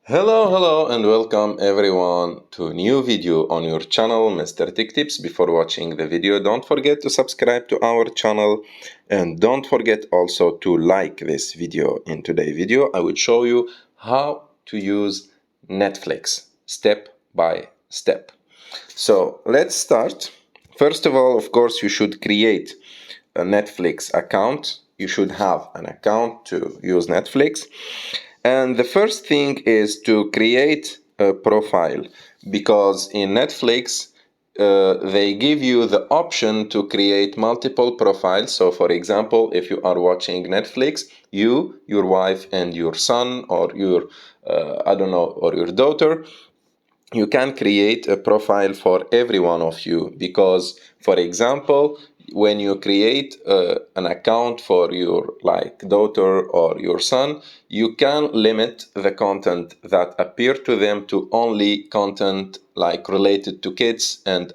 Hello, and welcome everyone to a new video on your channel, Mr. Tech Tips. Before watching the video, don't forget to subscribe to our channel and don't forget also to like this video. In today's video, I will show you how to use Netflix step by step. So let's start. First of all, of course, you should create a Netflix account. You should have an account to use Netflix. And the first thing is to create a profile because in Netflix, they give you the option to create multiple profiles. So, for example, if you are watching Netflix, you, your wife, and your son, or your, I don't know, or your daughter, you can create a profile for every one of you because, for example, when you create an account for your daughter or your son, you can limit the content that appear to them to only content related to kids and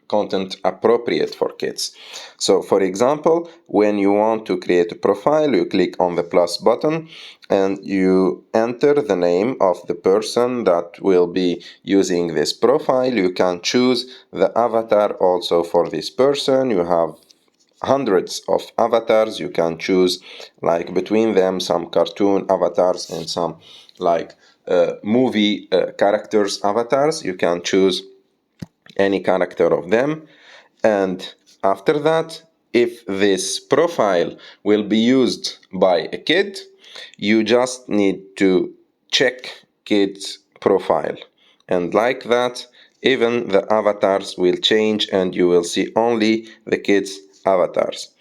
content appropriate for kids. So for example, when you want to create a profile, you click on the plus button and you enter the name of the person that will be using this profile. You can choose the avatar also for this person. You have hundreds of avatars. You can choose between them some cartoon avatars and some movie characters avatars. You can choose any character of them, and after that, if this profile will be used by a kid, you just need to check kid's profile, and like that, even the avatars will change and you will see only the kids avatars.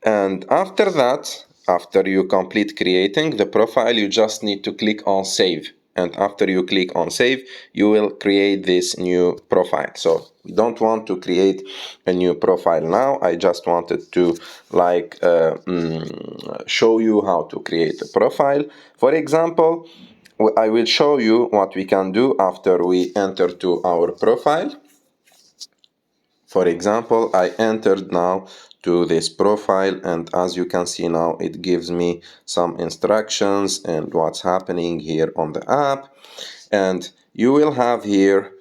And after that, after you complete creating the profile, you just need to click on save. And after you click on save, you will create this new profile. So we don't want to create a new profile now. I just wanted to show you how to create a profile. For example, I will show you what we can do after we enter to our profile. For example, I entered now to this profile, and as you can see now, it gives me some instructions and what's happening here on the app. And you will have here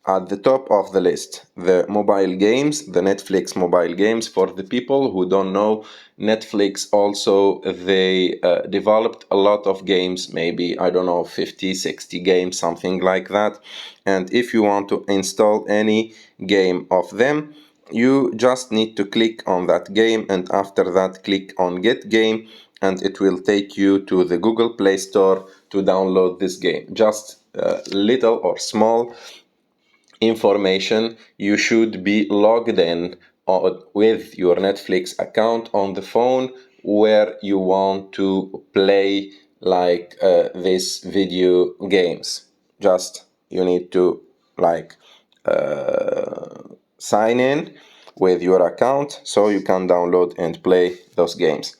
at the top of the list the mobile games, the Netflix mobile games. For the people who don't know, Netflix also, they developed a lot of games, maybe, I don't know, 50, 60 games, something like that. And if you want to install any game of them, you just need to click on that game, and after that click on get game, and it will take you to the Google Play Store to download this game. Just little or small information. You should be logged in with your Netflix account on the phone where you want to play this video games. Just you need to sign in with your account so you can download and play those games.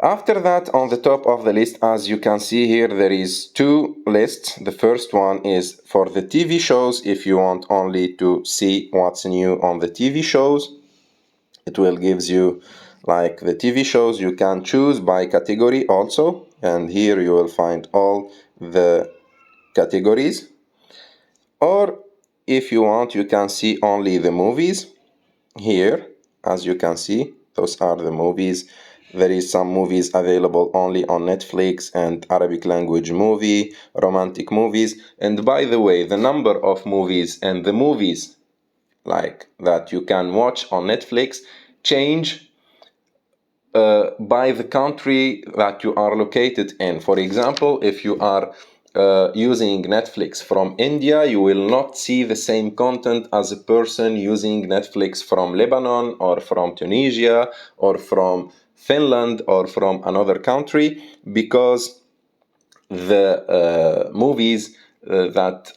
After that, on the top of the list, as you can see here, there is two lists. The first one is for the TV shows. If you want only to see what's new on the TV shows, it will gives you the TV shows. You can choose by category also, and here you will find all the categories. Or if you want, you can see only the movies. Here, as you can see, those are the movies. There is some movies available only on Netflix and Arabic language movie, romantic movies. And by the way, the number of movies and the movies that you can watch on Netflix change by the country that you are located in. For example, if you are using Netflix from India, you will not see the same content as a person using Netflix from Lebanon or from Tunisia or from Finland or from another country, because the movies that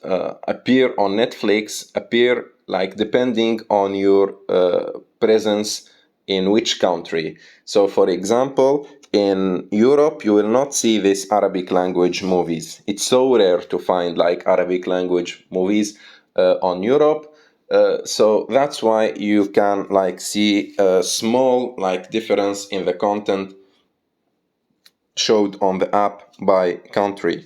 appear on Netflix appear depending on your presence in which country. So for example, in Europe, you will not see this Arabic language movies. It's so rare to find Arabic language movies on Europe. So that's why you can see a small difference in the content showed on the app by country.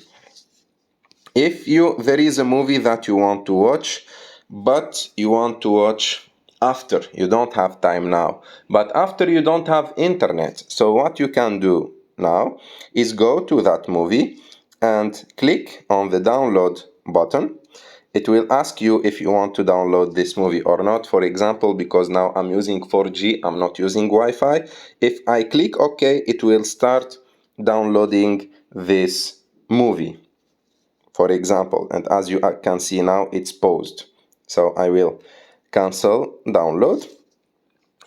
If there is a movie that you want to watch, but you want to watch after, you don't have time now, but after you don't have internet. So what you can do now is go to that movie and click on the download button. It will ask you if you want to download this movie or not. For example, because now I'm using 4G, I'm not using Wi-Fi. If I click OK, it will start downloading this movie, for example. And as you can see now, it's paused. So I will cancel download.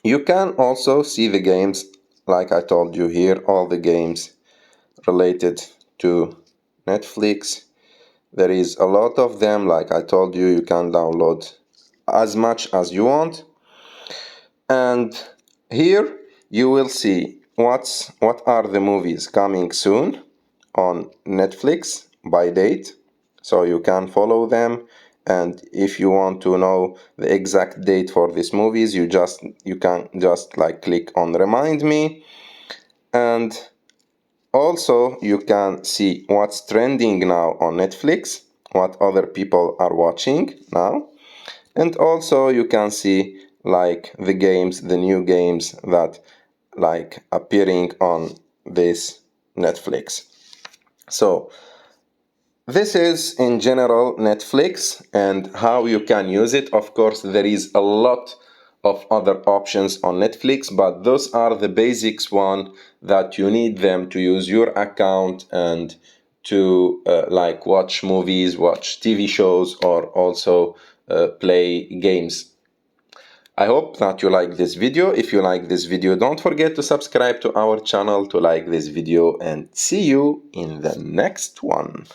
You can also see the games, like I told you here, all the games related to Netflix. There is a lot of them. Like I told you, you can download as much as you want. And here you will see what are the movies coming soon on Netflix by date. So you can follow them. And if you want to know the exact date for these movies, you can just like click on remind me. And also you can see what's trending now on Netflix, what other people are watching now. And also you can see like the games, the new games that like appearing on this Netflix. So this is in general Netflix and how you can use it. Of course, there is a lot of other options on Netflix, but those are the basics one that you need them to use your account and to like watch movies, watch TV shows, or also play games. I hope that you like this video. If you like this video, don't forget to subscribe to our channel to like this video, and see you in the next one.